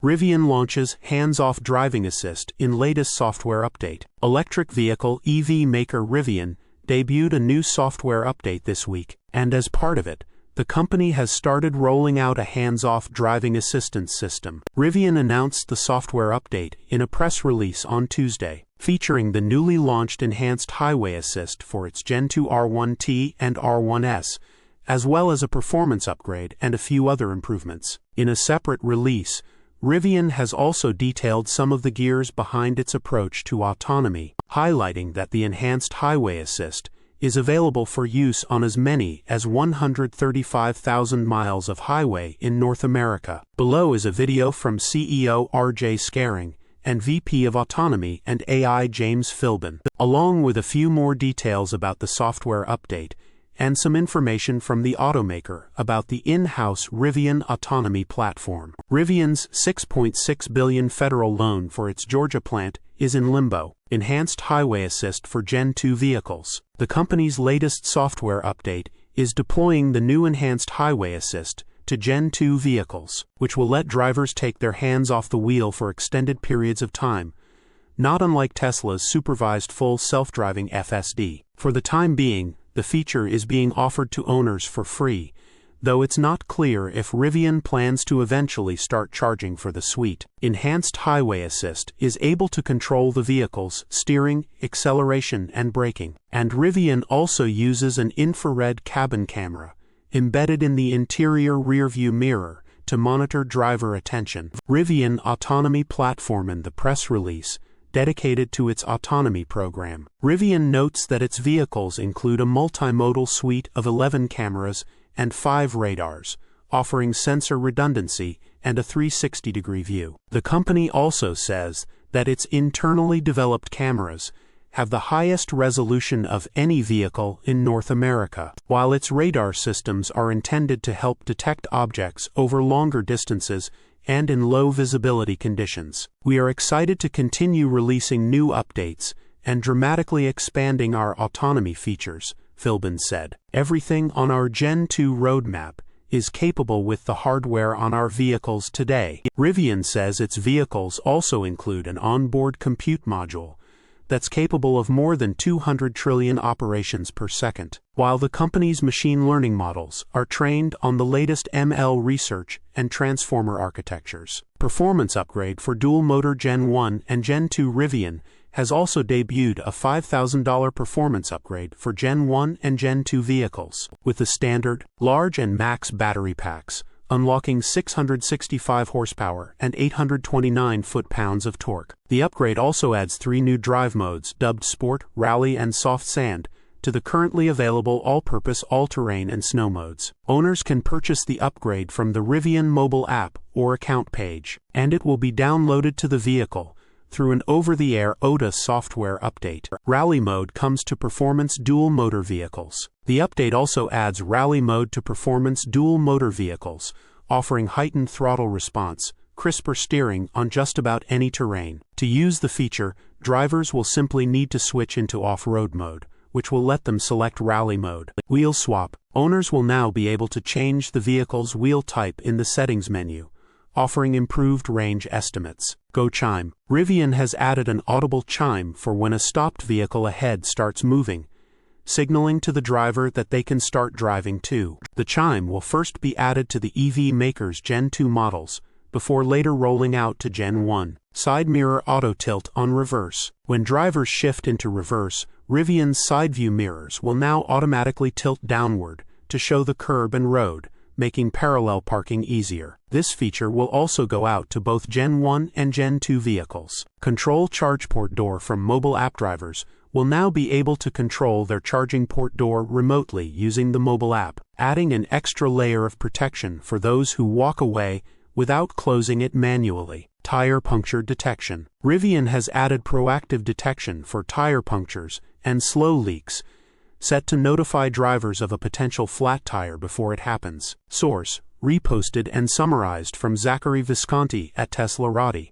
Rivian launches hands-off driving assist in latest software update. Electric vehicle EV maker Rivian debuted a new software update this week, and as part of it, the company has started rolling out a hands-off driving assistance system. Rivian announced the software update in a press release on Tuesday, featuring the newly launched enhanced highway assist for its Gen 2 R1T and R1S, as well as a performance upgrade and a few other improvements. In a separate release, Rivian has also detailed some of the gears behind its approach to autonomy, highlighting that the enhanced highway assist is available for use on as many as 135,000 miles of highway in North America. Below is a video from CEO R.J. Scaring and VP of Autonomy and AI James Philbin, along with a few more details about the software update and some information from the automaker about the in-house Rivian autonomy platform. Rivian's $6.6 billion federal loan for its Georgia plant is in limbo. Enhanced highway assist for Gen 2 vehicles. The company's latest software update is deploying the new enhanced highway assist to Gen 2 vehicles, which will let drivers take their hands off the wheel for extended periods of time, not unlike Tesla's supervised full self-driving FSD. For the time being, the feature is being offered to owners for free, though it's not clear if Rivian plans to eventually start charging for the suite. Enhanced Highway Assist is able to control the vehicle's steering, acceleration, and braking, and Rivian also uses an infrared cabin camera embedded in the interior rearview mirror to monitor driver attention. Rivian Autonomy Platform in the press release dedicated to its autonomy program. Rivian notes that its vehicles include a multimodal suite of 11 cameras and 5 radars, offering sensor redundancy and a 360-degree view. The company also says that its internally developed cameras have the highest resolution of any vehicle in North America, while its radar systems are intended to help detect objects over longer distances and in low visibility conditions. We are excited to continue releasing new updates and dramatically expanding our autonomy features, Philbin said. Everything on our Gen 2 roadmap is capable with the hardware on our vehicles today. Rivian says its vehicles also include an onboard compute module that's capable of more than 200 trillion operations per second, while the company's machine learning models are trained on the latest ML research and transformer architectures. Performance upgrade for dual-motor Gen 1 and Gen 2. Rivian has also debuted a $5,000 performance upgrade for Gen 1 and Gen 2 vehicles, with the standard, large, and max battery packs, unlocking 665 horsepower and 829 foot-pounds of torque. The upgrade also adds 3 new drive modes dubbed Sport, Rally, and Soft Sand to the currently available all-purpose all-terrain and snow modes. Owners can purchase the upgrade from the Rivian mobile app or account page, and it will be downloaded to the vehicle through an over-the-air OTA software update. Rally mode comes to performance dual-motor vehicles. The update also adds rally mode to performance dual-motor vehicles, offering heightened throttle response, crisper steering on just about any terrain. To use the feature, drivers will simply need to switch into off-road mode, which will let them select rally mode. Wheel swap. Owners will now be able to change the vehicle's wheel type in the settings menu, offering improved range estimates. Go chime. Rivian has added an audible chime for when a stopped vehicle ahead starts moving, signaling to the driver that they can start driving too. The chime will first be added to the EV maker's Gen 2 models, before later rolling out to Gen 1. Side mirror auto tilt on reverse. When drivers shift into reverse, Rivian's side view mirrors will now automatically tilt downward to show the curb and road, making parallel parking easier. This feature will also go out to both Gen 1 and Gen 2 vehicles. Control charge port door from mobile app. Drivers will now be able to control their charging port door remotely using the mobile app, adding an extra layer of protection for those who walk away without closing it manually. Tire puncture detection. Rivian has added proactive detection for tire punctures and slow leaks, set to notify drivers of a potential flat tire before it happens. Source: reposted and summarized from Zachary Visconti at teslarati.